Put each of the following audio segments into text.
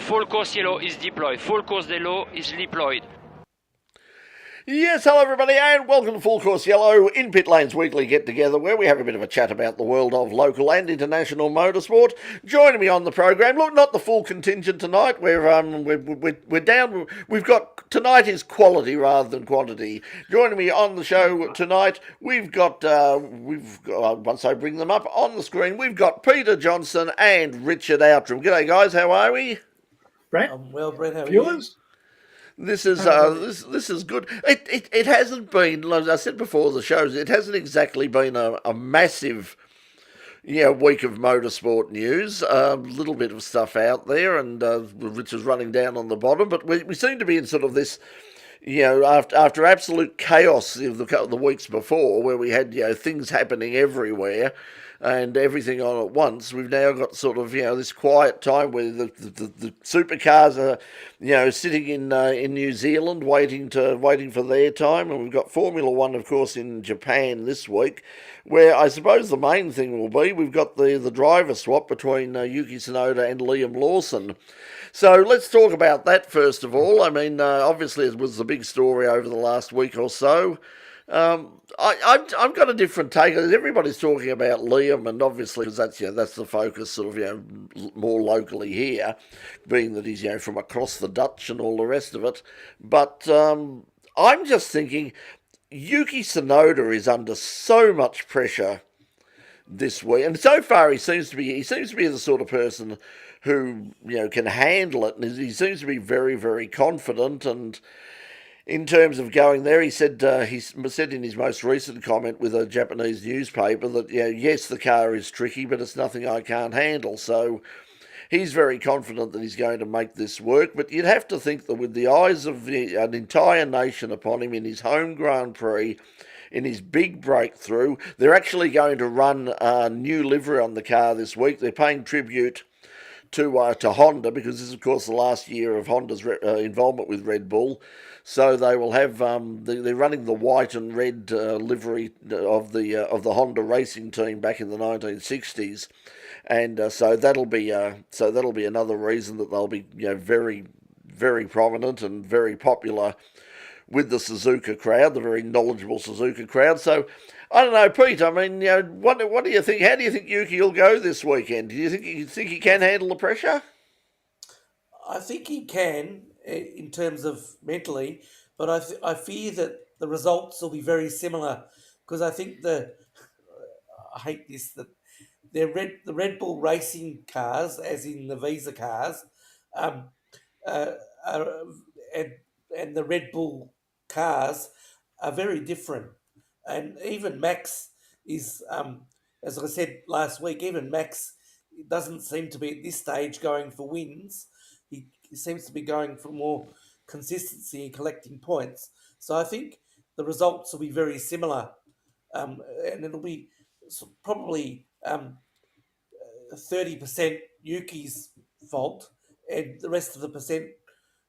full course yellow is deployed. Full course yellow is deployed. Yes, hello everybody, and welcome to Full Course Yellow in Pit Lane's weekly get-together, where we have a bit of a chat about the world of local and international motorsport. Joining me on the program, look, not the full contingent tonight. We're down. We've got tonight is quality rather than quantity. Joining me on the show tonight, we've got once I bring them up on the screen, we've got Peter Johnson and Richard Outram. G'day guys, how are we? Brett? Well, Brett, how are Viewers? you? This is this is good. It hasn't been, like I said before the shows, it hasn't exactly been a massive week of motorsport news. A little bit of stuff out there, and which is running down on the bottom. But we seem to be in sort of this, after absolute chaos of the weeks before, where we had things happening everywhere and everything on at once. We've now got sort of this quiet time where the supercars are sitting in New Zealand waiting for their time, and we've got Formula One, of course, in Japan this week, where I suppose the main thing will be we've got the driver swap between Yuki Tsunoda and Liam Lawson. So let's talk about that first of all. I mean, obviously it was the big story over the last week or so. I've got a different take. Everybody's talking about Liam, and obviously because that's the focus, sort of more locally here, being that he's from across the Dutch and all the rest of it. But I'm just thinking, Yuki Tsunoda is under so much pressure this week, and so far he seems to be the sort of person who can handle it, and he seems to be very, very confident. And in terms of going there, he said in his most recent comment with a Japanese newspaper that yes, the car is tricky, but it's nothing I can't handle. So he's very confident that he's going to make this work. But you'd have to think that with the eyes of an entire nation upon him in his home Grand Prix, in his big breakthrough, they're actually going to run a new livery on the car this week. They're paying tribute to Honda, because this is, of course, the last year of Honda's involvement with Red Bull. So they will have they're running the white and red livery of the Honda racing team back in the 1960s, and so that'll be another reason that they'll be very, very prominent and very popular with the Suzuka crowd, the very knowledgeable Suzuka crowd. So I don't know, Pete. I mean, what do you think? How do you think Yuki will go this weekend? Do you think he can handle the pressure? I think he can in terms of mentally, but I fear that the results will be very similar, because I think I hate this, that the Red Bull racing cars, as in the Visa cars, um, are, and the Red Bull cars are very different. And even Max is, as I said last week, even Max doesn't seem to be at this stage going for wins. He seems to be going for more consistency and collecting points. So I think the results will be very similar, and it'll be probably 30% Yuki's fault, and the rest of the percent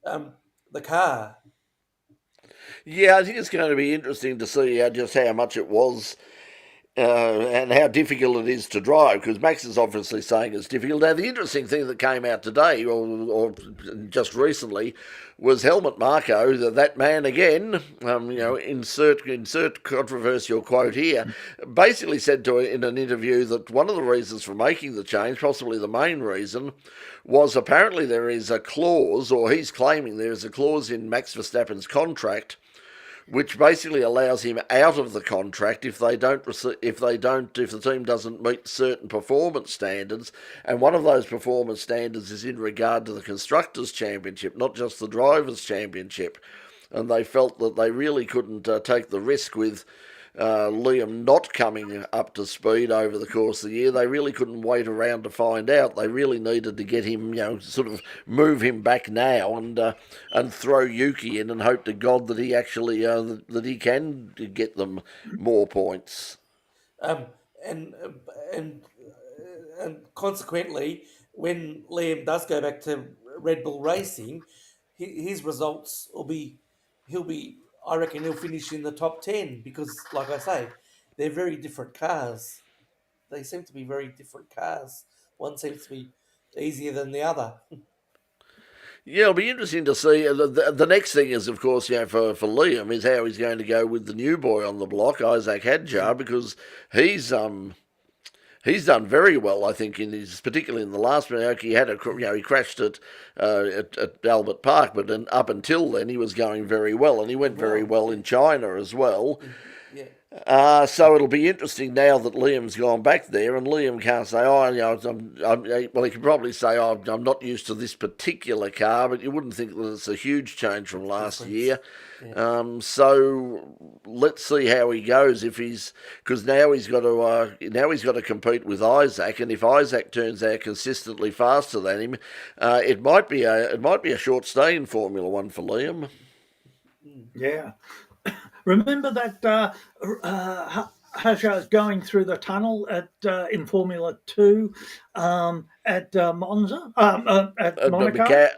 um, the car. Yeah, I think it's going to be interesting to see just how much it was and how difficult it is to drive, because Max is obviously saying it's difficult. Now, the interesting thing that came out today, or just recently, was Helmut Marko, that man again, insert controversial quote here, basically said in an interview that one of the reasons for making the change, possibly the main reason, was apparently there is a clause, or he's claiming there is a clause in Max Verstappen's contract which basically allows him out of the contract if the team doesn't meet certain performance standards, and one of those performance standards is in regard to the Constructors' Championship, not just the Drivers' Championship, and they felt that they really couldn't take the risk with Liam not coming up to speed over the course of the year. They really couldn't wait around to find out. They really needed to get him, sort of move him back now and throw Yuki in and hope to God that he actually that he can get them more points. Um, and and and consequently, when Liam does go back to Red Bull Racing, his results will be he'll be I reckon he'll finish in the top 10, because, like I say, they're very different cars. They seem to be very different cars. One seems to be easier than the other. Yeah, it'll be interesting to see. The next thing is, of course, for Liam is how he's going to go with the new boy on the block, Isaac Hadjar, because he's he's done very well, I think, particularly in the last one. He had he crashed at Albert Park, but up until then he was going very well, and he went very well in China as well. Yeah. So it'll be interesting now that Liam's gone back there, and Liam can't say, well, he could probably say, I'm not used to this particular car, but you wouldn't think that it's a huge change from last year. Yeah. So let's see how he goes because now he's got to compete with Isaac, and if Isaac turns out consistently faster than him, it might be a short stay in Formula One for Liam. Yeah. Remember that Hadjar's going through the tunnel in Formula 2 at Monza, at Monaco?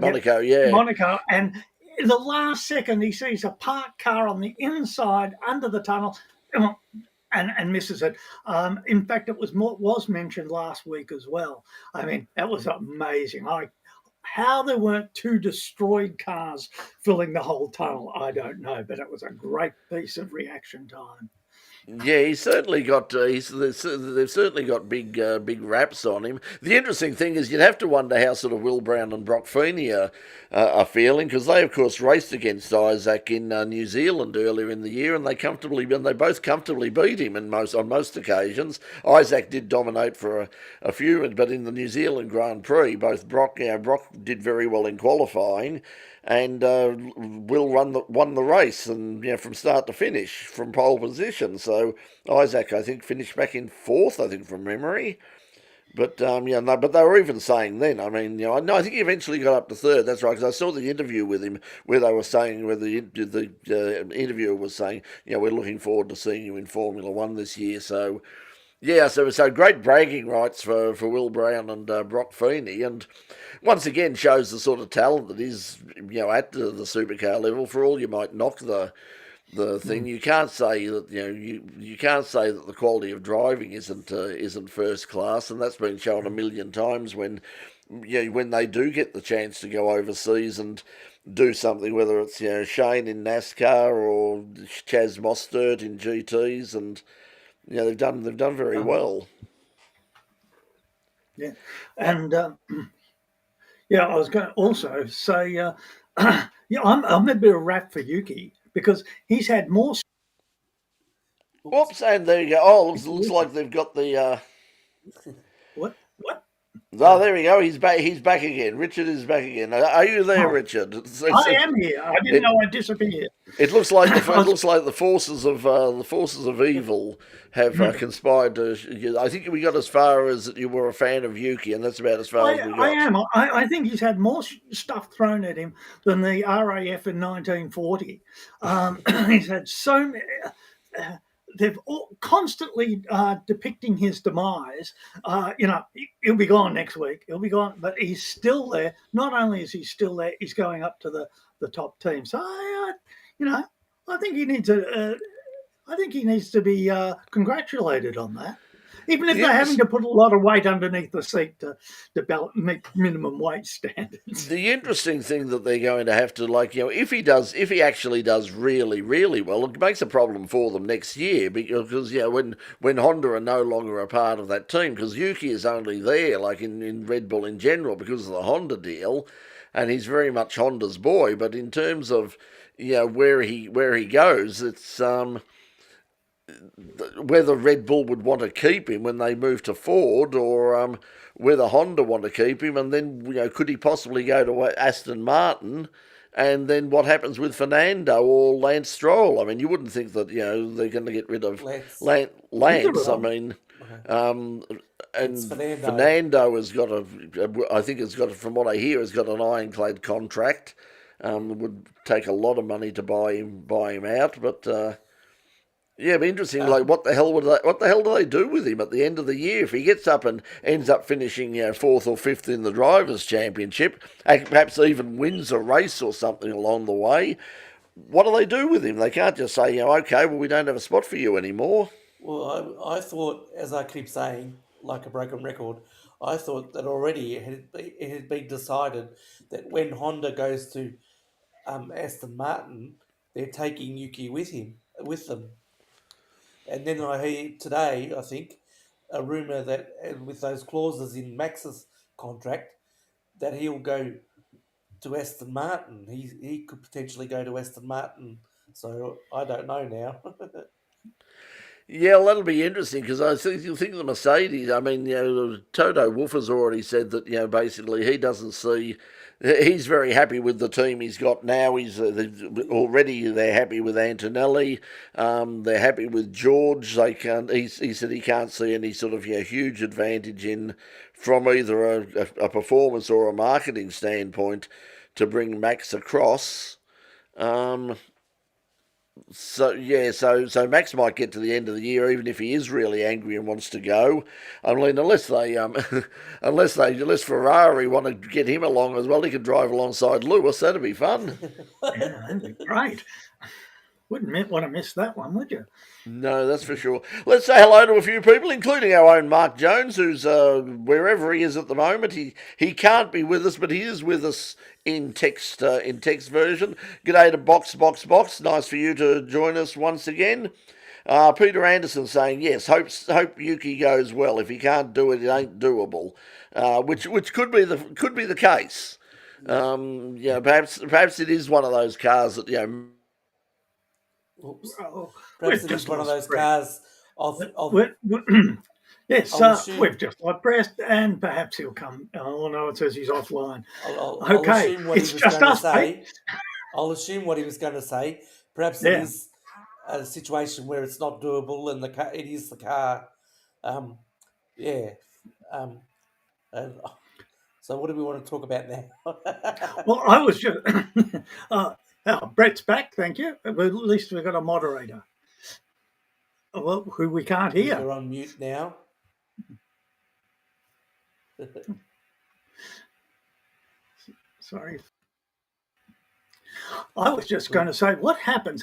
Monaco, yeah. Monaco, and in the last second he sees a parked car on the inside under the tunnel and misses it. In fact, it was mentioned last week as well. I mean, that was amazing. How there weren't two destroyed cars filling the whole tunnel, I don't know, but it was a great piece of reaction time. Yeah, he's certainly got. They've certainly got big raps on him. The interesting thing is, you'd have to wonder how sort of Will Brown and Brock Feeney are feeling, because they, of course, raced against Isaac in New Zealand earlier in the year, and they both comfortably beat him on most occasions. Isaac did dominate for a few, but in the New Zealand Grand Prix, both Brock did very well in qualifying. And Will won the race, and from start to finish, from pole position. So Isaac, I think, finished back in fourth, I think, from memory. But but they were even saying then. I mean, I think he eventually got up to third. That's right, because I saw the interview with him where they were saying, where the interviewer was saying, we're looking forward to seeing you in Formula One this year. So. Yeah, so great bragging rights for Will Brown and Brock Feeney, and once again shows the sort of talent that is at the supercar level. For all you might knock the thing, you can't say that you can't say that the quality of driving isn't first class, and that's been shown a million times when they do get the chance to go overseas and do something, whether it's Shane in NASCAR or Chaz Mostert in GTs, and they've done very well. Yeah, and I was going to also say, I'm a bit of rap for Yuki because he's had more. Whoops, and there you go. Oh, looks like they've got the. What? Oh, there we go. He's back. He's back again. Richard is back again. Are you there, Richard? I am here. I didn't know I disappeared. It looks like the forces of evil have conspired to. I think we got as far as that you were a fan of Yuki, and that's about as far as we got. I am. I think he's had more stuff thrown at him than the RAF in 1940. He's had so many. They've constantly depicting his demise. He'll be gone next week. He'll be gone, but he's still there. Not only is he still there, he's going up to the top team. So, I think he needs to be congratulated on that. Even if they're having to put a lot of weight underneath the seat to meet minimum weight standards. The interesting thing that they're going to have to, if he actually does really, really well, it makes a problem for them next year because when Honda are no longer a part of that team, because Yuki is only there, in Red Bull in general, because of the Honda deal, and he's very much Honda's boy. But in terms of where he goes, it's whether Red Bull would want to keep him when they move to Ford, or whether Honda want to keep him, and then could he possibly go to Aston Martin, and then what happens with Fernando or Lance Stroll? I mean, you wouldn't think that they're going to get rid of Lance. I mean, and Fernando has got from what I hear, has got an ironclad contract. Would take a lot of money to buy him out, but. Yeah, it'd be interesting. What the hell do they do with him at the end of the year if he gets up and ends up finishing, fourth or fifth in the drivers' championship, perhaps even wins a race or something along the way? What do they do with him? They can't just say, okay, well, we don't have a spot for you anymore. Well, I thought, as I keep saying, like a broken record, I thought that already it had been decided that when Honda goes to Aston Martin, they're taking Yuki with them. And then I hear today, I think, a rumor that with those clauses in Max's contract, that he'll go to Aston Martin. He could potentially go to Aston Martin. So I don't know now. Yeah, well, that'll be interesting because I think you think the Mercedes. I mean, Toto Wolff has already said that basically he doesn't see. He's very happy with the team he's got now. Already they're happy with Antonelli. They're happy with George. They can't. He said he can't see any sort of huge advantage in from either a performance or a marketing standpoint to bring Max across. So Max might get to the end of the year, even if he is really angry and wants to go. I mean, unless unless Ferrari want to get him along as well, he could drive alongside Lewis. That'd be fun. Yeah, that'd be great. Wouldn't want to miss that one, would you? No, that's for sure. Let's say hello to a few people, including our own Mark Jones, who's wherever he is at the moment. He can't be with us, but he is with us in text version. G'day to Box. Nice for you to join us once again. Peter Anderson saying yes. Hope Yuki goes well. If he can't do it, it ain't doable. Which could be the case. Perhaps it is one of those cars that Oops. Oh, Perhaps it is one of those cars of yes, we've just lost Brest, and perhaps he'll come. Oh no, it says he's offline. I'll Okay, assume what it's he was just going to us, say. mate. I'll assume what he was going to say. Perhaps Yeah. it is a situation where it's not doable, and it is the car. And, so what do we want to talk about now? Well, I was just. Brett's back, thank you. Well, at least we've got a moderator. Well, who we can't hear. You're on mute now. Sorry. I was just going to say, what happens?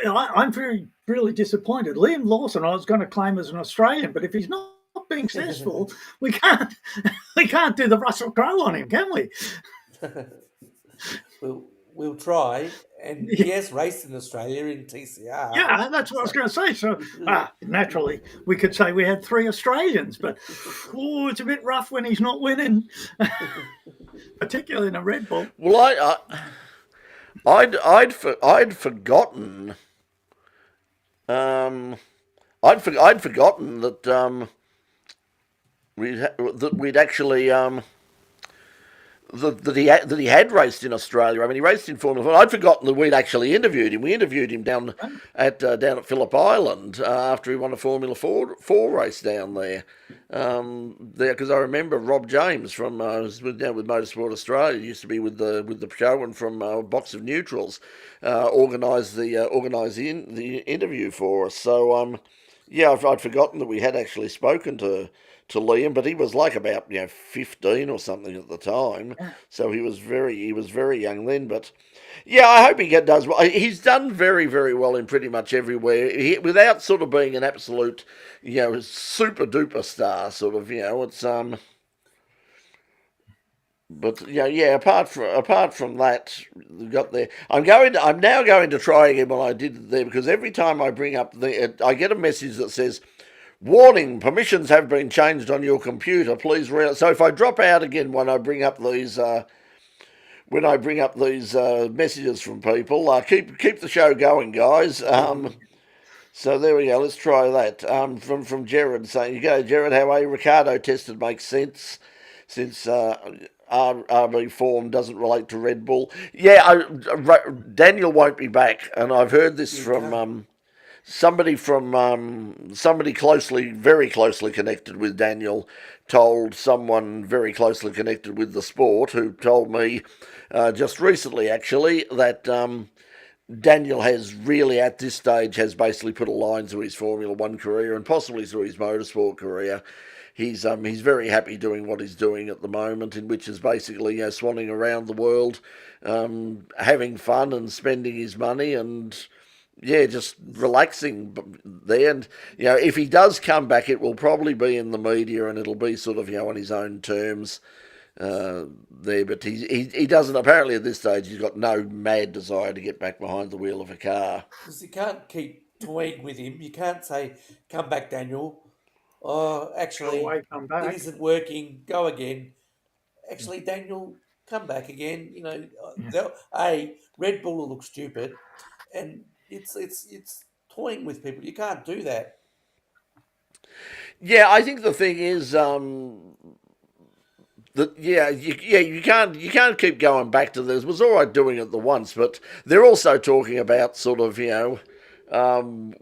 I'm really disappointed. Liam Lawson, I was going to claim as an Australian, but if he's not being successful, we can't do the Russell Crowe on him, can we? We'll try, and he has raced in Australia in TCR. Yeah, that's what I was going to say. So naturally, we could say we had 3 Australians, but it's a bit rough when he's not winning, particularly in a Red Bull. Well, I'd forgotten. I'd forgotten that we'd actually that he had raced in Australia. I mean, he raced in Formula 1. I'd forgotten that we'd actually interviewed him. We interviewed him down at Phillip Island after he won a Formula 4 race down there. Because I remember Rob James from was down with Motorsport Australia, used to be with the show, and from Box of Neutrals, organised the interview for us. So I'd forgotten that we had actually spoken to Liam, but he was like about 15 or something at the time, so he was very young then. But I hope he does well. He's done very, very well in pretty much everywhere, without sort of being an absolute super duper star sort of. It's But apart from that, we got there. I'm now going to try again what I did there, because every time I bring up I get a message that says, "Warning: permissions have been changed on your computer. Please So if I drop out again when I bring up these messages from people, keep the show going, guys. So there we go. Let's try that. From Jared saying, "You go, Jared. How are you? Ricardo tested makes sense since RB form doesn't relate to Red Bull." Yeah, Daniel won't be back, and I've heard this from somebody very closely connected with Daniel, told someone very closely connected with the sport, who told me just recently actually that Daniel has really at this stage has basically put a line through his Formula One career and possibly through his motorsport career. He's very happy doing what he's doing at the moment, in which is basically swanning around the world, having fun and spending his money, and just relaxing there. And, if he does come back, it will probably be in the media and it'll be sort of, on his own terms there. But he doesn't, apparently at this stage, he's got no mad desire to get back behind the wheel of a car. Because you can't keep toying with him. You can't say, "Come back, Daniel." Oh, Go actually, away, come it back. isn't working. Go again. Actually, Daniel, come back again. Red Bull will look stupid, and it's toying with people. You can't do that. Yeah, I think the thing is, that you can't keep going back to this. It was all right doing it the once, but they're also talking about sort of um,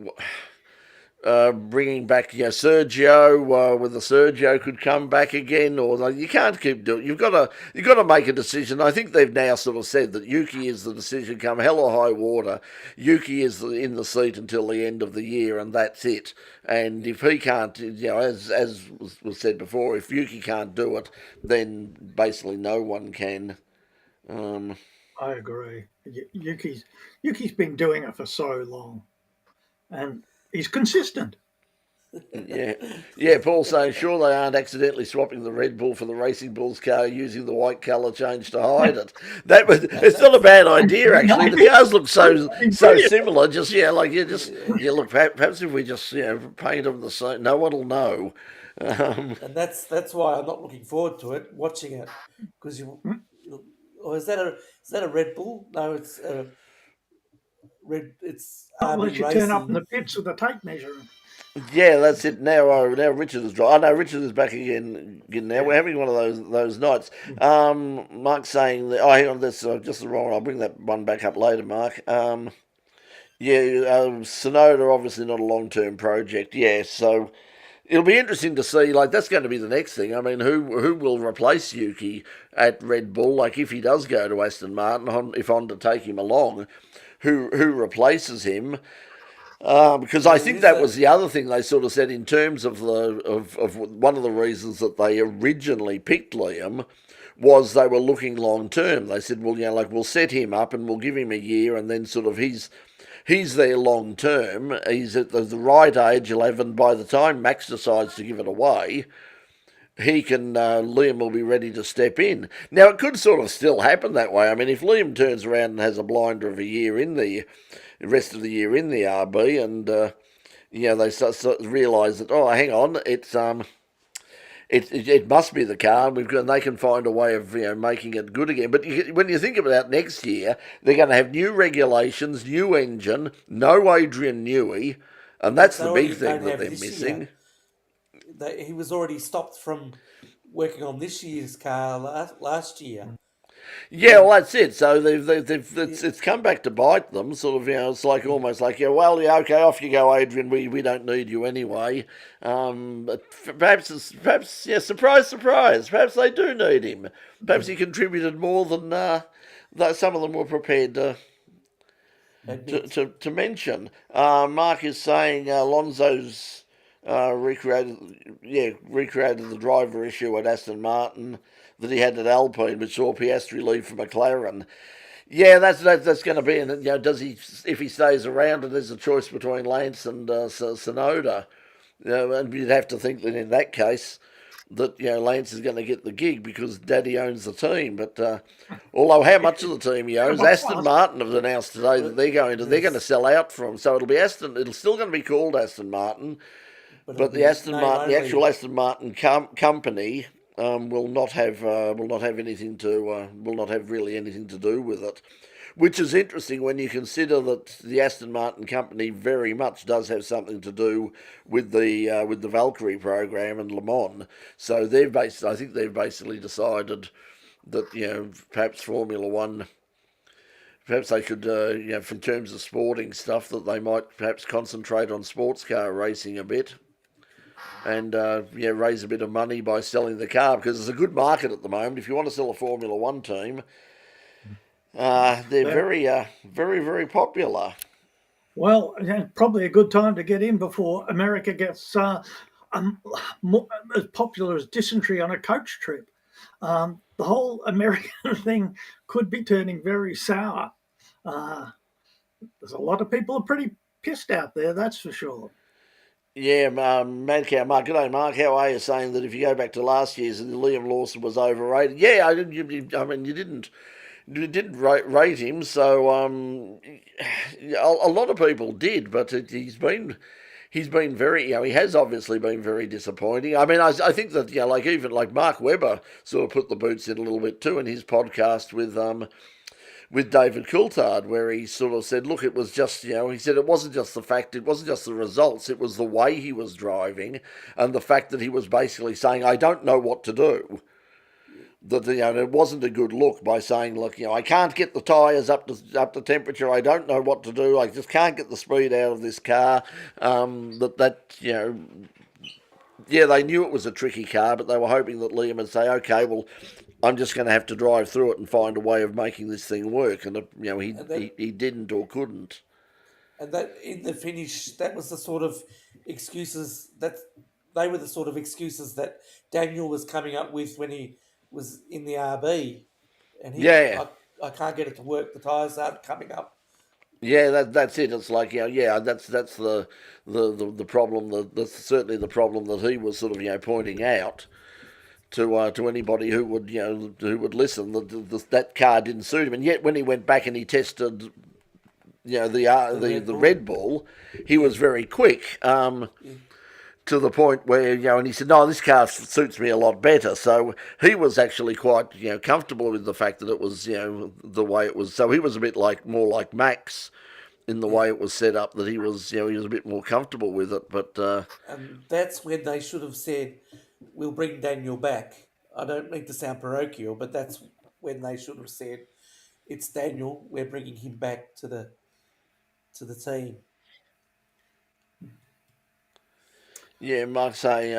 bringing back Sergio, whether Sergio could come back again, or like, you can't keep doing. You've got to make a decision. I think they've now sort of said that Yuki is the decision. Come hell or high water, Yuki is in the seat until the end of the year, and that's it. And if he can't, as was said before, if Yuki can't do it, then basically no one can. Um, I agree. Yuki's been doing it for so long, and he's consistent. Yeah, yeah. Paul saying, sure they aren't accidentally swapping the Red Bull for the Racing Bull's car using the white colour change to hide it. It's not a bad idea actually. The cars look so similar. Just look. Perhaps if we just paint them the same, no one will know. And that's why I'm not looking forward to it, watching it, because or is that a Red Bull? No, it's red. It's Unless RB you turn up in Racing. the pits with a tape measure. Yeah, that's it. Now Richard is dry. I know Richard is back again. Now we're having one of those nights. Mark's saying that. Oh, hang on, that's just the wrong one. I'll bring that one back up later, Mark. Tsunoda obviously not a long-term project. Yeah, so it'll be interesting to see. Like that's going to be the next thing. I mean, who will replace Yuki at Red Bull? Like if he does go to Aston Martin, if Honda take him along, who replaces him? Because I Well, think that was the other thing they sort of said in terms of of one of the reasons that they originally picked Liam was they were looking long term. They said, well, we'll set him up and we'll give him a year, and then sort of he's there long term. He's at the right age, 11. By the time Max decides to give it away, he can Liam will be ready to step in. Now it could sort of still happen that way. I mean, if Liam turns around and has a blinder of a year in the rest of the year in the RB, and they start realise that hang on, it must be the car, and they can find a way of making it good again. But when you think about next year, they're going to have new regulations, new engine, no Adrian Newey, and that's they the already big thing don't that have they're this missing. year. He was already stopped from working on this year's car last year. Yeah, And well, that's it. So it's come back to bite them. Sort of, it's like almost like, okay, off you go, Adrian. We don't need you anyway. But perhaps, surprise, surprise. Perhaps they do need him. Perhaps he contributed more than some of them were prepared admit, to mention. Mark is saying Alonso's recreated the driver issue at Aston Martin that he had at Alpine, which saw Piastri leave for McLaren. Yeah, that's going to be. And does he, if he stays around, and there's a choice between Lance and Tsunoda, and you'd have to think that in that case that Lance is going to get the gig because Daddy owns the team. But although how much of the team he owns, Aston Martin have announced today that they're going to sell out for him. So it'll be Aston. It'll still going to be called Aston Martin, but it'll but the be Aston name Martin, the only. actual Aston Martin company, will not have really anything to do with it, which is interesting when you consider that the Aston Martin company very much does have something to do with the Valkyrie program and Le Mans. So I think they've basically decided that perhaps Formula One. Perhaps they should, in terms of sporting stuff, that they might perhaps concentrate on sports car racing a bit, and raise a bit of money by selling the car, because it's a good market at the moment. If you want to sell a Formula One team, they're very, very, very popular. Well, probably a good time to get in before America gets more, as popular as dysentery on a coach trip. The whole American thing could be turning very sour. there's a lot of people are pretty pissed out there, that's for sure. Yeah, Mad Cow Mark. G'day, Mark. How are you? Saying that if you go back to last year's, Liam Lawson was overrated. Yeah, I mean, you didn't rate him, so a lot of people did, but he's been very, he has obviously been very disappointing. I mean, I think that, like even like Mark Webber sort of put the boots in a little bit too in his podcast with David Coulthard, where he sort of said, look, it was just, he said it wasn't just the fact, it wasn't just the results, it was the way he was driving and the fact that he was basically saying, I don't know what to do. That it wasn't a good look by saying, look, I can't get the tyres up to temperature. I don't know what to do. I just can't get the speed out of this car. Yeah, they knew it was a tricky car, but they were hoping that Liam would say, okay, well, I'm just going to have to drive through it and find a way of making this thing work. And he didn't or couldn't. And that in the finish, that was the sort of excuses they were the sort of excuses that Daniel was coming up with when he was in the RB, and I can't get it to work. The tyres aren't coming up. Yeah, that's it. It's like that's the problem. That's certainly the problem that he was sort of pointing out to anybody who would listen. That car didn't suit him, and yet when he went back and he tested the Red Bull, he was very quick. To the point where, and he said, no, this car suits me a lot better. So he was actually quite, comfortable with the fact that it was, the way it was. So he was a bit more like Max in the way it was set up, that he was, he was a bit more comfortable with it. But and that's when they should have said, we'll bring Daniel back. I don't mean to sound parochial, but that's when they should have said, it's Daniel, we're bringing him back to the team. Yeah, Mark say,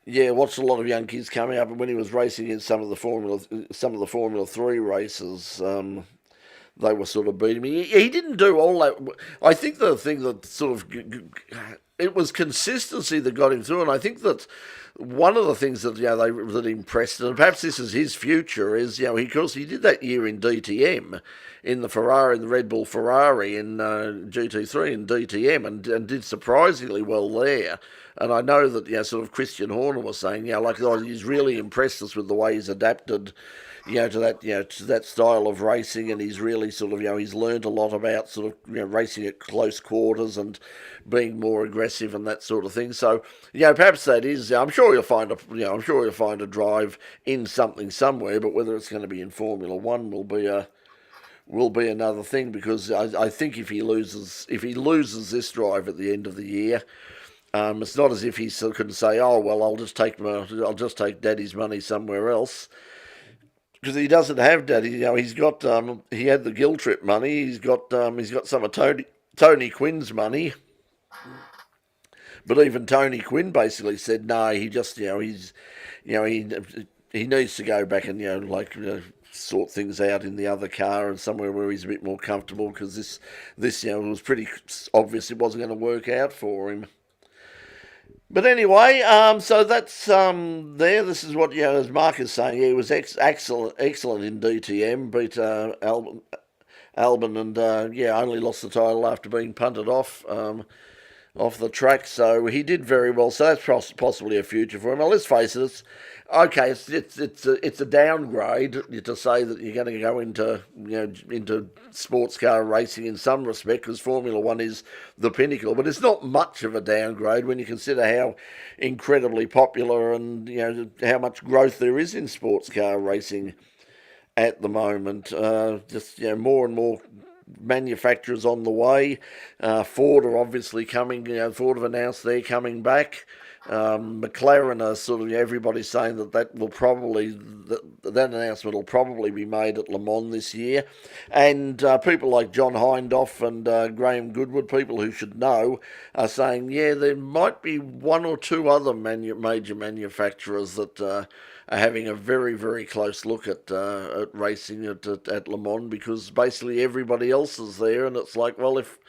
watched a lot of young kids coming up, and when he was racing in some of the Formula 3 races, they were sort of beating me. He didn't do all that. I think the thing that sort of it was consistency that got him through, and I think that one of the things that that impressed, and perhaps this is his future, is he did that year in DTM in the Red Bull Ferrari in GT3 in DTM, and did surprisingly well there. And I know that sort of Christian Horner was saying he's really impressed us with the way he's adapted to that style of racing, and he's really sort of he's learned a lot about sort of racing at close quarters and being more aggressive and that sort of thing. So perhaps that is. I'm sure you'll find a drive in something somewhere, but whether it's going to be in Formula One will be another thing, because I think if he loses this drive at the end of the year. It's not as if he could say, "Oh well, I'll just take Daddy's money somewhere else," because he doesn't have Daddy. He's got he had the Gill Trip money. He's got some of Tony Quinn's money, but even Tony Quinn basically said no. He just he needs to go back and sort things out in the other car and somewhere where he's a bit more comfortable, because this was pretty obvious it wasn't going to work out for him. But anyway, so that's there. This is what as Mark is saying. He was excellent in DTM. Beat Albon and only lost the title after being punted off the track. So he did very well. So that's possibly a future for him. Now let's face it. It's a downgrade to say that you're going to go into sports car racing in some respect, because Formula One is the pinnacle. But it's not much of a downgrade when you consider how incredibly popular and how much growth there is in sports car racing at the moment. More and more manufacturers on the way. Ford are obviously coming. Ford have announced they're coming back. McLaren are sort of everybody's saying that announcement will probably be made at Le Mans this year, and people like John Hindhaugh and Graham Goodwood, people who should know, are saying there might be one or two other major manufacturers that are having a very, very close look at racing at Le Mans, because basically everybody else is there, and it's like, well, if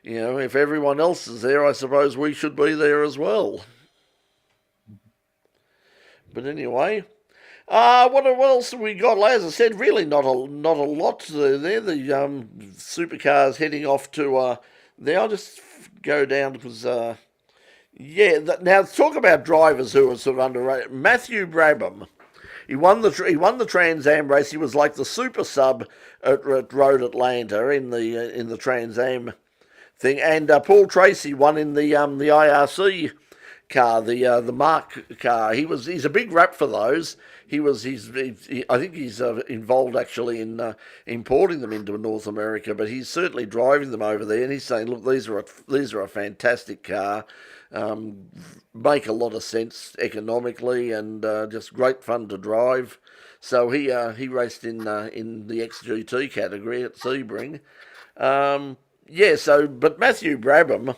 everyone else is there, I suppose we should be there as well. But anyway, What else have we got? As I said, really not a lot there. The supercars heading off to there. I'll just go down because now talk about drivers who are sort of underrated. Matthew Brabham. He won the Trans Am race. He was like the super sub at Road Atlanta in the Trans Am thing. And Paul Tracy won in the IRC car, the Mark car. He's a big rap for those. I think he's involved actually in importing them into North America, but he's certainly driving them over there. And he's saying, look, these are a fantastic car. Make a lot of sense economically and just great fun to drive. So he raced in the XGT category at Sebring. But Matthew Brabham,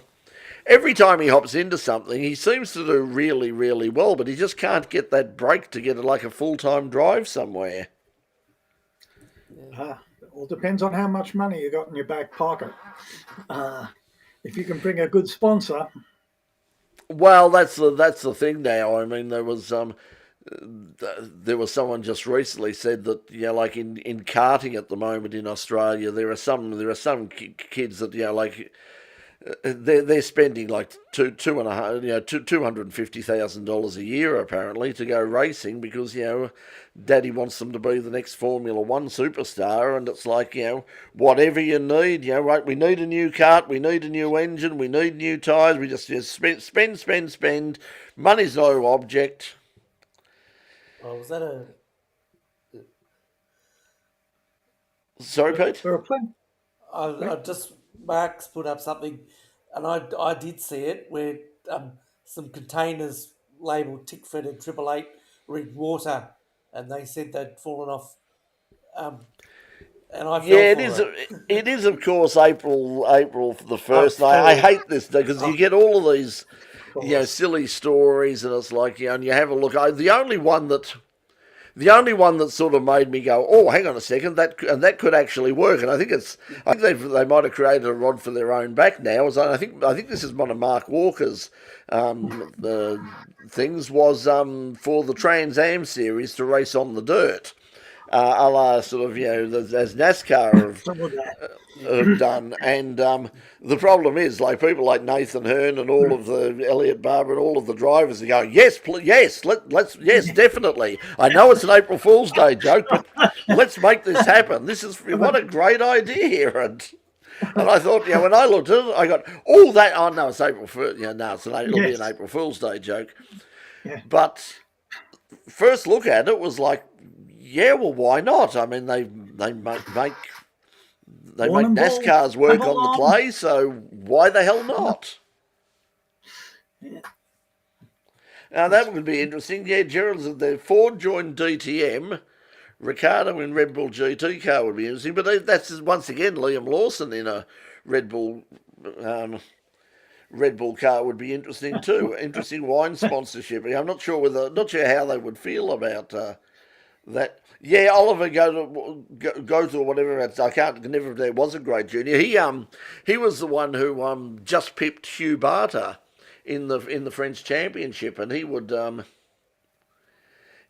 every time he hops into something, he seems to do really, really well, but he just can't get that break to get like a full-time drive somewhere. Well, depends on how much money you got in your back pocket. If you can bring a good sponsor. Well, that's the thing now. I mean, there was someone just recently said that like in karting at the moment in Australia, there are some kids that like they're spending like $250,000 a year apparently to go racing because Daddy wants them to be the next Formula One superstar, and it's like whatever you need, right? We need a new kart, we need a new engine, we need new tyres. We just spend. Money's no object. Oh, was that a? Sorry, Pete. There are plenty. I just Mark's put up something, and I did see it where some containers labelled Tickford and 888 were in water, and they said they'd fallen off. And I fell for it. It is of course April the 1st. I hate this because you get all of these silly stories, and it's like and you have a look. The only one that sort of made me go, oh, hang on a second, that could actually work. And I think they might have created a rod for their own back now. I think this is one of Mark Walker's the things was for the Trans Am series to race on the dirt. A la sort of, as NASCAR have done. And the problem is, like, people like Nathan Hearn and all of the Elliot Barber and all of the drivers are going, yes, yes, definitely. I know it's an April Fool's Day joke, but let's make this happen. What a great idea. And I thought, when I looked at it, I got, oh, no, it's April Fool's. It'll be an April Fool's Day joke. Yeah. But first look at it was like, yeah, well, why not? I mean, they make NASCAR's work on the play, so why the hell not? Yeah. Now, that would be interesting. Yeah, Gerald said the Ford joined DTM. Ricardo in Red Bull GT car would be interesting, but that's once again Liam Lawson in a Red Bull car would be interesting too. Interesting wine sponsorship. I'm not sure how they would feel about that. Yeah, Oliver go to whatever. I can't. Never there was a great junior. He was the one who just pipped Hugh Barter in the French Championship, and he would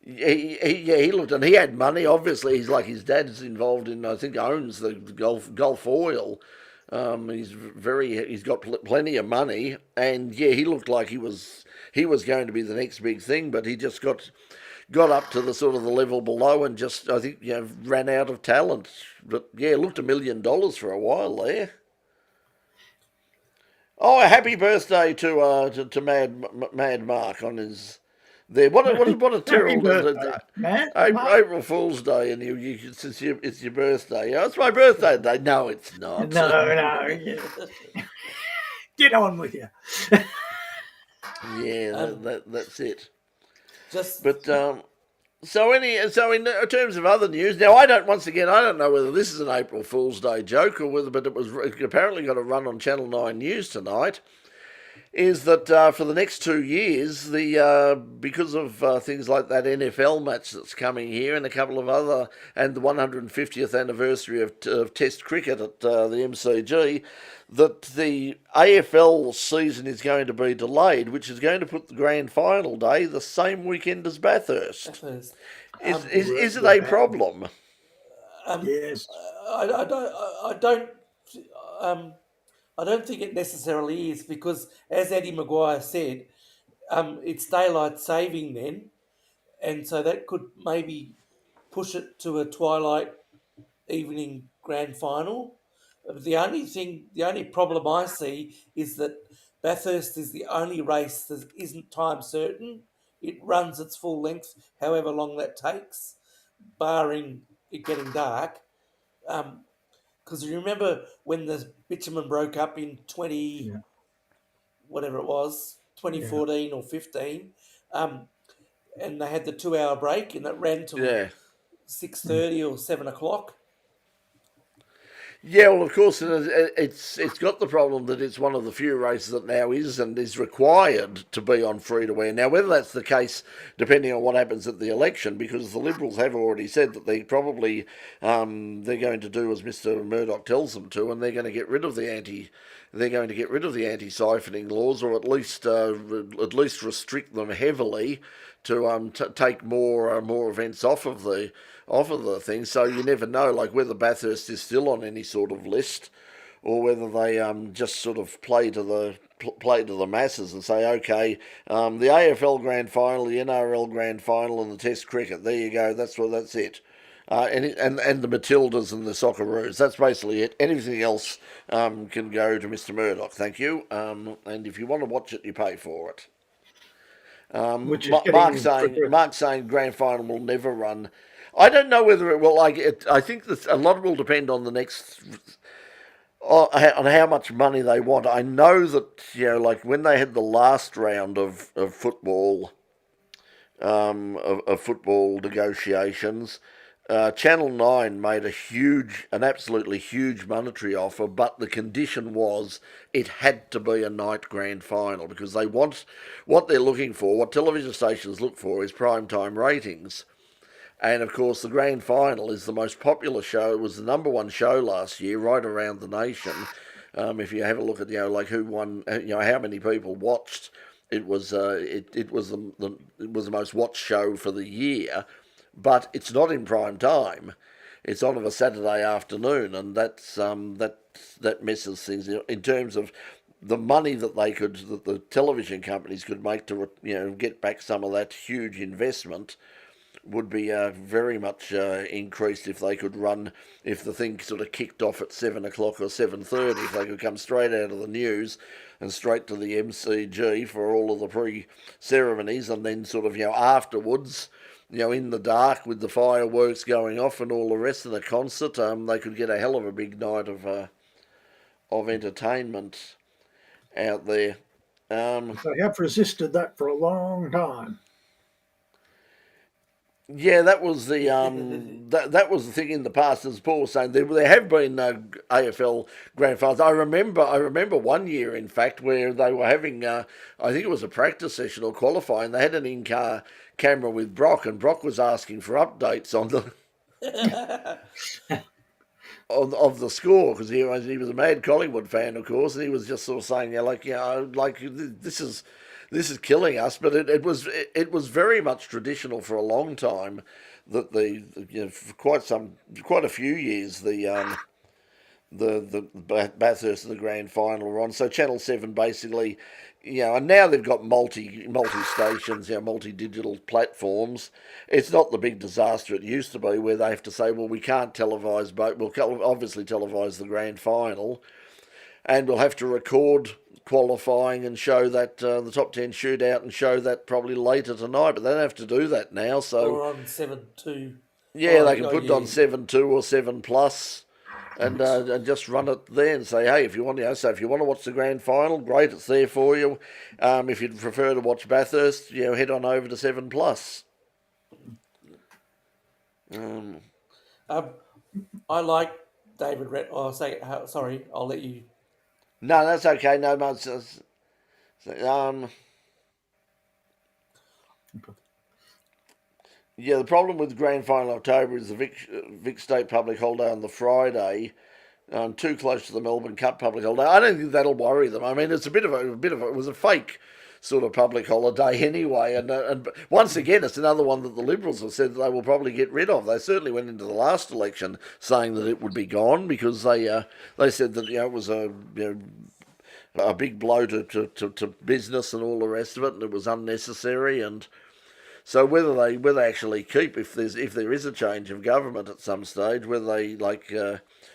he looked, and he had money. Obviously, he's like his dad's involved in. I think owns the Gulf Oil. He's got plenty of money, and he looked like he was going to be the next big thing, but he just got up to the sort of the level below and just, I think, ran out of talent. But looked $1 million for a while there. Oh, a happy birthday to Mad Mark on his there. What a terrible April Fool's Day, and it's your birthday. It's my birthday day. No, it's not. No. Get on with you. That's it. Just so in terms of other news, now I don't know whether this is an April Fool's Day joke or whether, but it was apparently got a run on Channel 9 News tonight. Is that for the next 2 years, because of things like that NFL match that's coming here and a couple of other, and the 150th anniversary of Test cricket at the MCG, that the AFL season is going to be delayed, which is going to put the grand final day the same weekend as Bathurst. Is it a problem? Yes. I don't. Um, I don't think it necessarily is because, as Eddie Maguire said, it's daylight saving then, and so that could maybe push it to a twilight evening grand final. The only problem I see is that Bathurst is the only race that isn't time certain. It runs its full length, however long that takes, barring it getting dark. Because you remember when the bitumen broke up in 20, Yeah. whatever it was, Yeah. 2014 or 15, um, and they had the 2 hour break and it ran till Yeah. 6:30 or 7 o'clock. Yeah, well, of course, it's got the problem that it's one of the few races that now is and is required to be on free to wear. Now, whether that's the case, depending on what happens at the election, because the Liberals have already said that they probably they're going to do as Mr. Murdoch tells them to, and they're going to get rid of the anti-siphoning laws, or at least restrict them heavily to take more events off of the thing. So you never know, like whether Bathurst is still on any sort of list, or whether they just sort of play to the masses and say, okay, the AFL Grand Final, the NRL Grand Final, and the Test cricket. There you go. That's it. And the Matildas and the Socceroos. That's basically it. Anything else can go to Mr. Murdoch. Thank you. And if you want to watch it, you pay for it. Which is getting Mark saying grand final will never run. I don't know whether it will. Like it, I think that a lot will depend on the next, on how much money they want. I know that like when they had the last round of football, of football negotiations, Channel 9 made an absolutely huge monetary offer, but the condition was it had to be a night grand final because they want what they're looking for, what television stations look for is prime time ratings. And of course, the grand final is the most popular show. It was the number one show last year, right around the nation. If you have a look at like who won, how many people watched, it was it was the most watched show for the year. But it's not in prime time. It's on of a Saturday afternoon, and that messes things in terms of the money that the television companies could make to get back some of that huge investment would be very much increased if they could run, if the thing sort of kicked off at 7 o'clock or 7:30, if they could come straight out of the news and straight to the MCG for all of the pre-ceremonies, and then sort of afterwards, in the dark with the fireworks going off and all the rest of the concert, they could get a hell of a big night of entertainment out there. They have resisted that for a long time. Yeah, that was the that was the thing in the past, as Paul was saying. There have been AFL grand finals. I remember one year, in fact, where they were having I think it was a practice session or qualifying. They had an in-car camera with Brock, and Brock was asking for updates on the of the score because he was a mad Collingwood fan, of course, and he was just sort of saying, this is killing us. But it was very much traditional for a long time that for quite a few years the Bathurst and the grand final were on. So Channel 7 basically, and now they've got multi stations, multi digital platforms. It's not the big disaster it used to be, where they have to say, well, we can't televise both. We'll obviously televise the grand final, and we'll have to record qualifying and show that the top 10 shootout and show that probably later tonight. But they don't have to do that now. So or on 7-2. Yeah, they can put it on 7-2 or 7+. And just run it there and say, hey, if you want, if you want to watch the grand final, great, it's there for you. If you'd prefer to watch Bathurst, head on over to 7+. I like David Red. Oh, sorry, I'll let you. No, that's okay. No, the problem with the grand final October is the Vic State public holiday on the Friday, too close to the Melbourne Cup public holiday. I don't think that'll worry them. I mean, it's it was a fake sort of public holiday anyway. And once again, it's another one that the Liberals have said that they will probably get rid of. They certainly went into the last election saying that it would be gone because they said that it was a big blow to business and all the rest of it, and it was unnecessary. And so whether they actually keep, if there is a change of government at some stage, whether they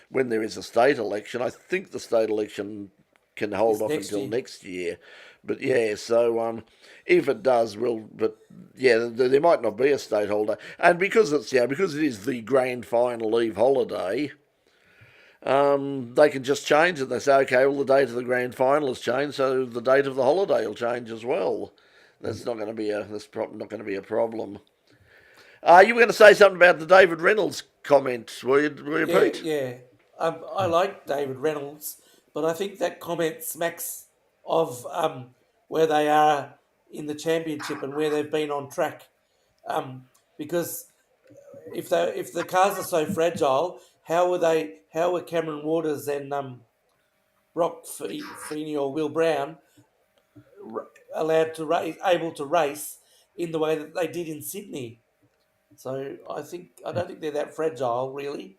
when there is a state election, I think the state election can hold off until next year. But yeah, so if it does, there might not be a state holiday, and because it is the grand final eve holiday. They can just change it. They say, okay, well, the date of the grand final has changed, so the date of the holiday will change as well. That's not going to be not going to be a problem. You were going to say something about the David Reynolds comment, were you Pete? Yeah. I like David Reynolds, but I think that comment smacks of where they are in the championship and where they've been on track. Because if the cars are so fragile, how were Cameron Waters and Brock Feeney or Will Brown able to race in the way that they did in Sydney? So I don't think they're that fragile, really.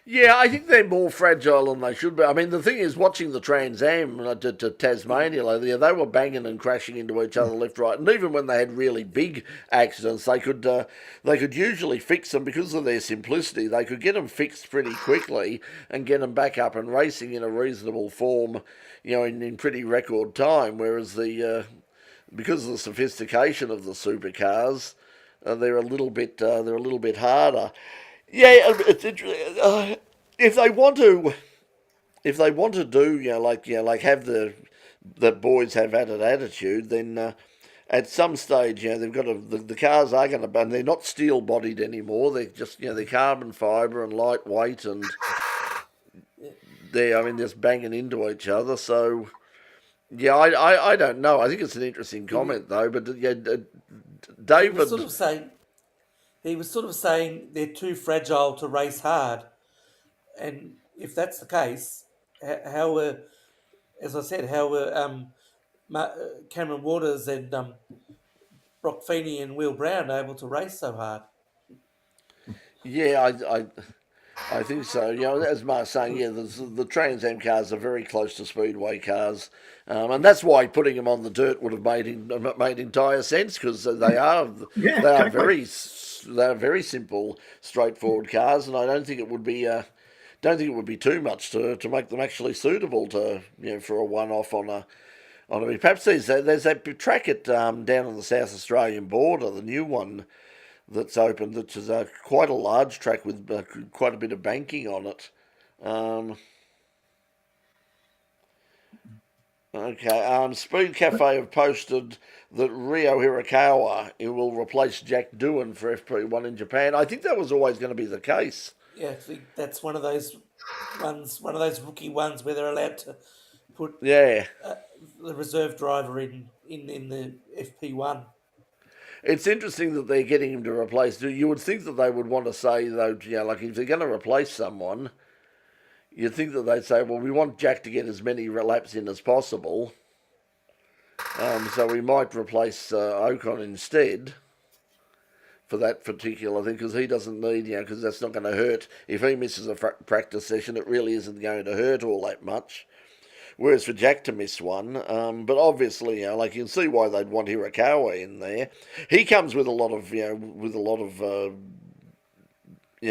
Yeah, I think they're more fragile than they should be. I mean, the thing is, watching the Trans Am to Tasmania, they were banging and crashing into each other left, right, and even when they had really big accidents, they could usually fix them because of their simplicity. They could get them fixed pretty quickly and get them back up and racing in a reasonable form, in pretty record time. Whereas because of the sophistication of the supercars, they're a little bit harder. Yeah, it's interesting. If they want to do, like have the boys have added attitude, then at some stage, they've got to, the cars are going to, and they're not steel bodied anymore. They're just, they're carbon fibre and lightweight, and they're, just banging into each other. So, yeah, I don't know. I think it's an interesting comment though. But David. He was sort of saying they're too fragile to race hard. And if that's the case, how were Cameron Waters and Brock Feeney and Will Brown able to race so hard? Yeah, I think so. As Mark's saying, the Trans Am cars are very close to speedway cars, and that's why putting them on the dirt would have made entire sense because they are very simple, straightforward cars, and I don't think it would be too much to make them actually suitable to for a one-off on a. Perhaps there's that track down on the South Australian border, the new one that's opened, which is quite a large track with quite a bit of banking on it. Speed Cafe have posted that Ryo Hirakawa will replace Jack Doohan for FP1 in Japan. I think that was always going to be the case. Yeah, I think that's one of those rookie ones where they're allowed to put the reserve driver in the FP1. It's interesting that they're getting him to replace. You would think that they would want to say, though, like if they're going to replace someone, you'd think that they'd say, well, we want Jack to get as many laps in as possible. So we might replace Ocon instead for that particular thing, because he doesn't need, because that's not going to hurt. If he misses a practice session, it really isn't going to hurt all that much. Whereas for Jack to miss one, but obviously, you can see why they'd want Hirakawa in there. He comes with a lot of,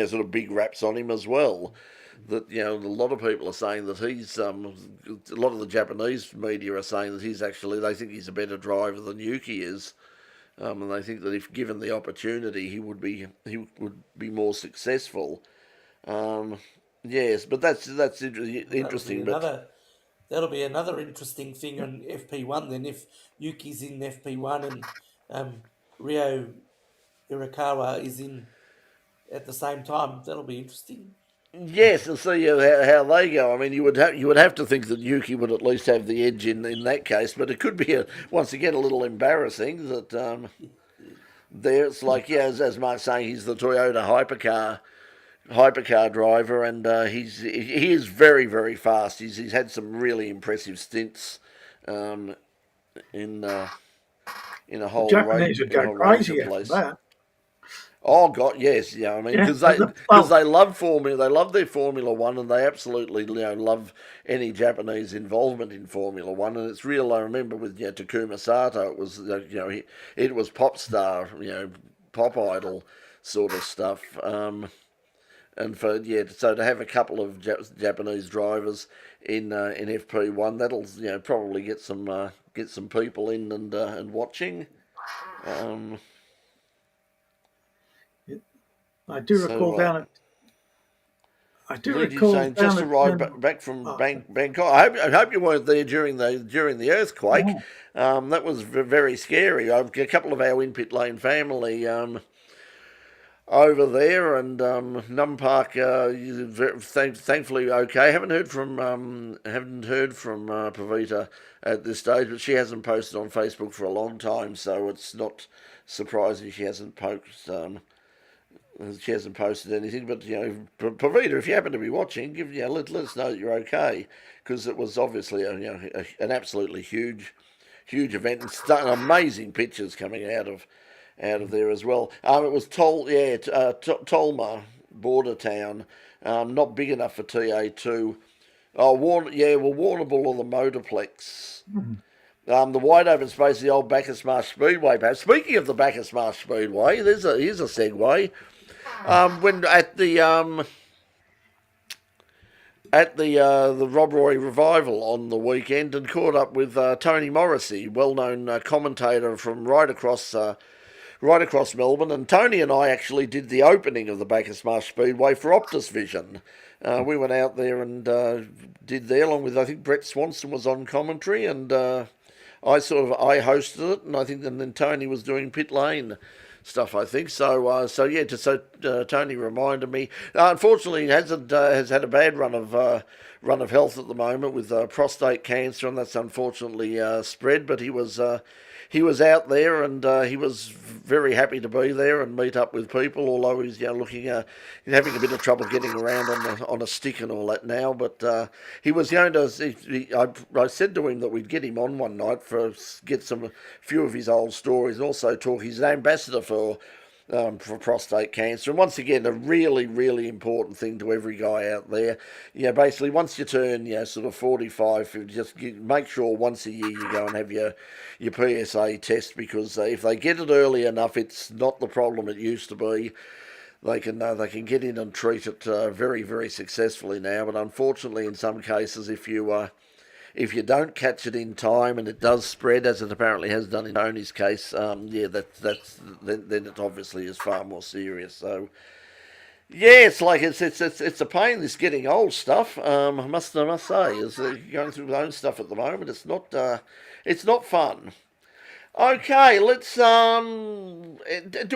sort of big raps on him as well. That a lot of people are saying that he's, a lot of the Japanese media are saying that they think he's a better driver than Yuki is, and they think that if given the opportunity, he would be more successful. Yes, but that's interesting. That'll be another interesting thing on FP1 then, if Yuki's in FP1 and Ryo Hirakawa is in at the same time. That'll be interesting. Yes, and see how they go. I mean, you would have to think that Yuki would at least have the edge in that case, but it could be once again a little embarrassing that there it's like as Mark's saying, he's the Toyota hypercar driver, and he is very, very fast. He's had some really impressive stints in a The whole Japanese would go range of crazy after places. that. Oh God, yes, yeah. I mean, Yeah, because they love Formula, they love their Formula One, and they absolutely love any Japanese involvement in Formula One. And it's real. I remember with Takuma Sato, it was it was pop star, pop idol sort of stuff. And for so to have a couple of Japanese drivers in FP1, that'll probably get some people in and watching. Um, I do recall so. down at. I do Lee, you recall saying just down at. arrived back from Oh, Bangkok. I hope you weren't there during the earthquake. no. That was very scary. I've got a couple of our in pit lane family over there, and Numpark thankfully okay. Haven't heard from Pavita at this stage, but she hasn't posted on Facebook for a long time, so it's not surprising she hasn't posted. She hasn't posted anything, but Pavita, if you happen to be watching, let us know that you're okay, because it was obviously an absolutely huge event, and amazing pictures coming out of there as well. It was Tolma border town, not big enough for TA2. Oh, Warrnambool or the Motorplex. The wide open space, the old Bacchus Marsh Speedway. Perhaps. Speaking of the Bacchus Marsh Speedway, here's a segue. When at the Rob Roy revival on the weekend, and caught up with Tony Morrissey, well-known commentator from right across Melbourne, and Tony and I actually did the opening of the Bacchus Marsh Speedway for Optus Vision. We went out there and did there, along with I think Brett Swanson was on commentary, and I hosted it, and I think then Tony was doing pit lane stuff, I think. Tony reminded me. Unfortunately, he has had a bad run of health at the moment with prostate cancer, and that's unfortunately spread. But he was out there, and he was very happy to be there and meet up with people. Although he's he's having a bit of trouble getting around on a stick and all that now. But he was going to. I said to him that we'd get him on one night get a few of his old stories, and also talk. He's an ambassador for prostate cancer, and once again, a really, really important thing to every guy out there. Basically, once you turn, sort of 45, just make sure once a year you go and have your PSA test, because if they get it early enough, it's not the problem it used to be. They can get in and treat it very, very successfully now. But unfortunately, in some cases, if you don't catch it in time and it does spread, as it apparently has done in Tony's case, then it obviously is far more serious. So, it's like it's a pain, this getting old stuff. I must say, is going through my own stuff at the moment. It's not fun. Okay, let's. Do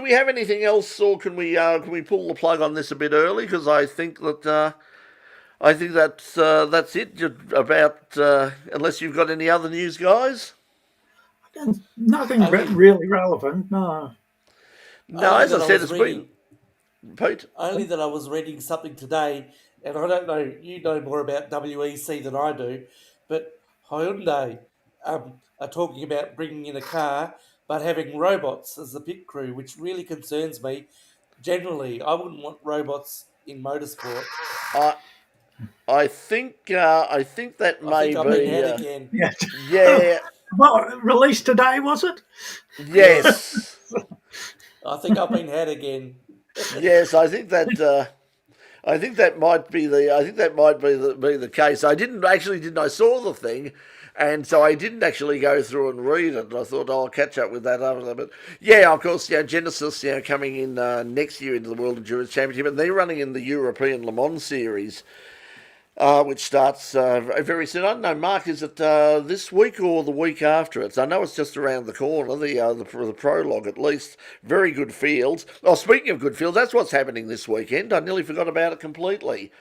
we have anything else, or can we pull the plug on this a bit early? Because I think that. I think that's it. About unless you've got any other news, guys. Nothing really relevant. No. No, as I said, it's been Pete. Only that I was reading something today, and I don't know. You know more about WEC than I do, but Hyundai are talking about bringing in a car, but having robots as the pit crew, which really concerns me. Generally, I wouldn't want robots in motorsport. I think that may I've been had again. Yeah. Yeah. Well, released today, was it? Yes. I think I've been had again. Yes, I think that might be the case. I saw the thing, and so I didn't actually go through and read it. I thought I'll catch up with that after. But yeah, of course, Genesis, coming in next year into the World Endurance Championship, and they're running in the European Le Mans Series. Which starts very soon. I don't know, Mark, is it this week or the week after it? I know it's just around the corner, the prologue at least. Very good fields. Oh, speaking of good fields, that's what's happening this weekend. I nearly forgot about it completely.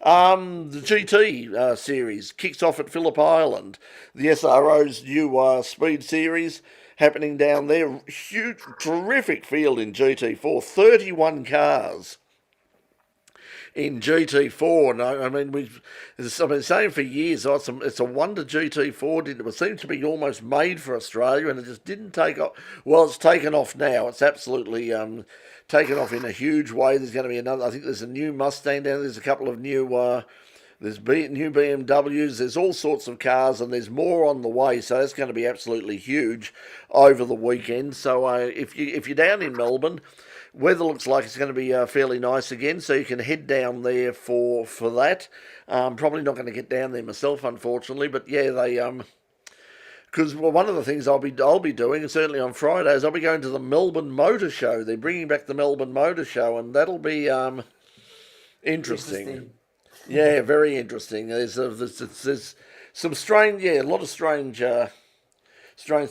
The GT series kicks off at Phillip Island. The SRO's new speed series happening down there. Huge, terrific field in GT4. 31 cars in GT4. And I mean, I've been saying for years, it's a wonder GT4 didn't. It seemed to be almost made for Australia, and it just didn't take off. Well, it's taken off now. It's absolutely taken off in a huge way. There's going to be another. I think there's a new Mustang down there. There's a couple of new. New BMWs, there's all sorts of cars, and there's more on the way, so that's going to be absolutely huge over the weekend. So if you're down in Melbourne, weather looks like it's going to be fairly nice again, so you can head down there for that. Probably not going to get down there myself, unfortunately, but yeah, they because one of the things I'll be doing, and certainly on Fridays, I'll be going to the Melbourne Motor Show. They're bringing back the Melbourne Motor Show, and that'll be interesting. Yeah, very interesting. There's some strange, a lot of strange things.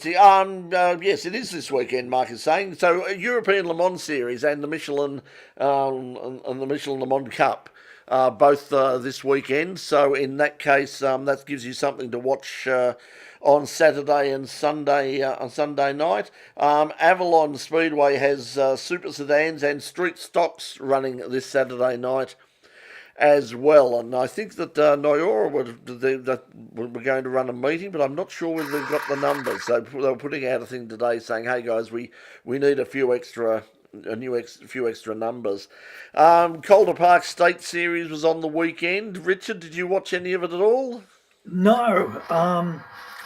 Yes, it is this weekend. Mark is saying so. European Le Mans Series and the Michelin and the Michelin Le Mans Cup both this weekend. So in that case, that gives you something to watch on Saturday and Sunday on Sunday night. Avalon Speedway has super sedans and street stocks running this Saturday night as well, and I think that Nyora were going to run a meeting, but I'm not sure whether they've got the numbers. So they were putting out a thing today saying, "Hey guys, we need a few extra numbers." Calder Park State Series was on the weekend. Richard, did you watch any of it at all? No,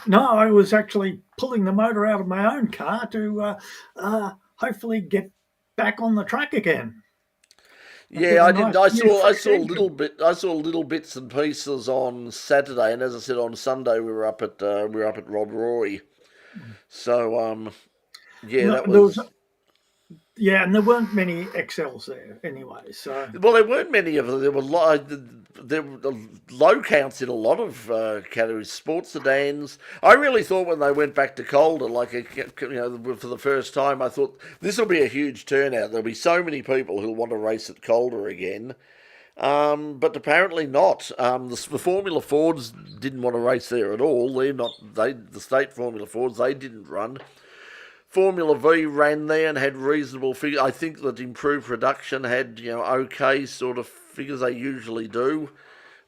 no, I was actually pulling the motor out of my own car to hopefully get back on the track again. Yeah, I did. I saw little bits and pieces on Saturday, and as I said on Sunday, we were up at Rob Roy. So that was. Yeah, and there weren't many XLs there anyway. So there weren't many of them. There were low counts in a lot of categories. Sports sedans. I really thought when they went back to Calder, for the first time, I thought this will be a huge turnout. There'll be so many people who'll want to race at Calder again. But apparently not. The Formula Fords didn't want to race there at all. The state Formula Fords, they didn't run. Formula V ran there and had reasonable figures. I think that improved production had okay sort of figures they usually do,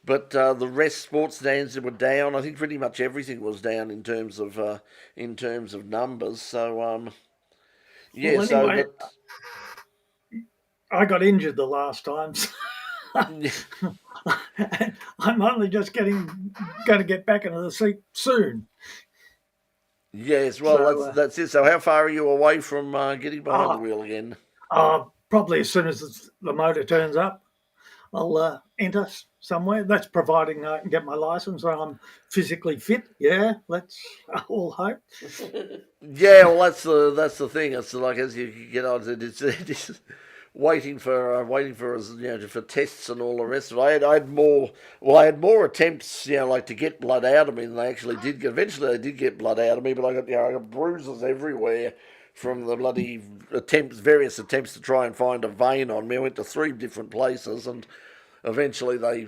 but the rest sports sedans were down. I think pretty much everything was down in terms of numbers. So I got injured the last time. So I'm only just going to get back into the seat soon. Yes, well, that's it. So how far are you away from getting behind the wheel again? Probably as soon as the motor turns up, I'll enter somewhere. That's providing I can get my license and I'm physically fit. Yeah, let's all hope. Yeah, well, that's the thing. It's like as you get on, it's waiting for for tests and all the rest of it. I had more attempts, to get blood out of me than they actually did get. Eventually they did get blood out of me, but I got bruises everywhere from the bloody various attempts to try and find a vein on me. I went to 3 different places, and eventually I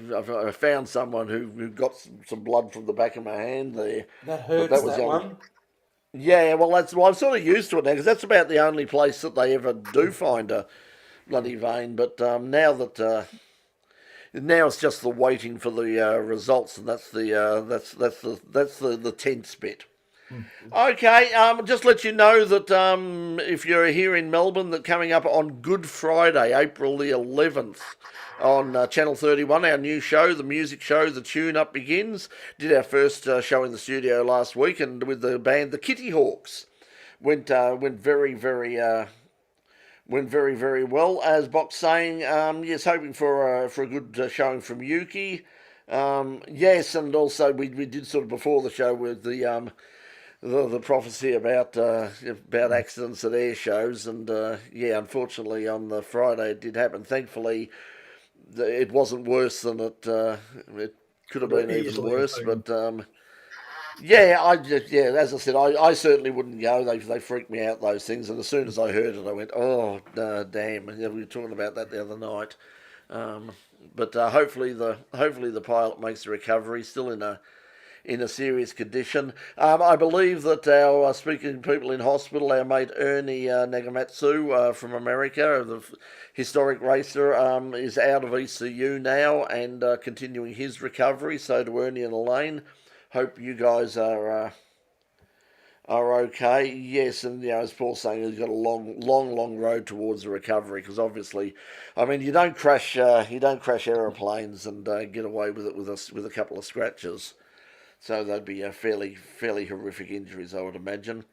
found someone who got some blood from the back of my hand there. That hurts, that one. Yeah, well, I'm sort of used to it now, because that's about the only place that they ever do find a bloody vein. But now it's just the waiting for the results, and that's the tense bit. Okay, just let you know that if you're here in Melbourne, that coming up on Good Friday, April the 11th, on Channel 31, our new show, the music show, The Tune Up begins. Did our first show in the studio last week, and with the band the Kitty Hawks, went very, very well. As Boc's saying, yes, hoping for a good showing from Yuki. Yes, and also we did sort of before the show with the prophecy about accidents at air shows, and unfortunately on the Friday it did happen. Thankfully, it wasn't worse than it could have been even worse. But as I said, I certainly wouldn't go. They freaked me out, those things, and as soon as I heard it, I went, oh damn! We were talking about that the other night. But hopefully the pilot makes a recovery. Still in in a serious condition. I believe that our speaking people in hospital, our mate Ernie Nagamatsu from America, the historic racer, is out of ECU now and continuing his recovery. So to Ernie and Elaine, hope you guys are okay. Yes, and as Paul's saying, he's got a long road towards the recovery, because obviously, I mean, you don't crash aeroplanes and get away with it with a couple of scratches. So they'd be fairly horrific injuries, I would imagine.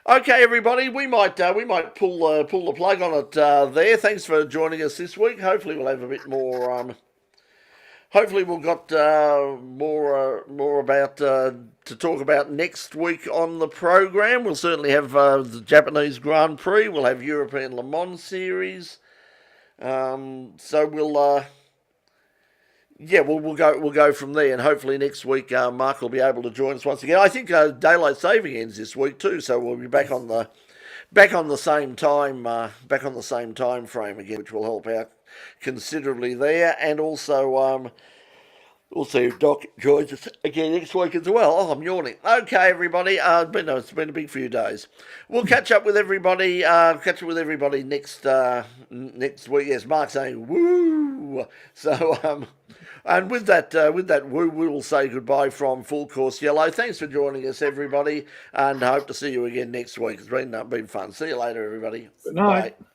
Okay, everybody, we might pull the plug on it there. Thanks for joining us this week. Hopefully, we'll have a bit more. Hopefully, we've got more about to talk about next week on the program. We'll certainly have the Japanese Grand Prix. We'll have European Le Mans Series. So we'll go from there, and hopefully next week Mark will be able to join us once again. I think daylight saving ends this week too, so we'll be back on the same time frame again, which will help out considerably there. And also we'll see if Doc joins us again next week as well. Oh, I'm yawning. Okay, everybody. It's been a big few days. We'll catch up with everybody. Next week. Yes, Mark's saying woo. So and with that woo, we will say goodbye from Full Course Yellow. Thanks for joining us, everybody, and I hope to see you again next week. It's been fun. See you later, everybody. Good night. Bye.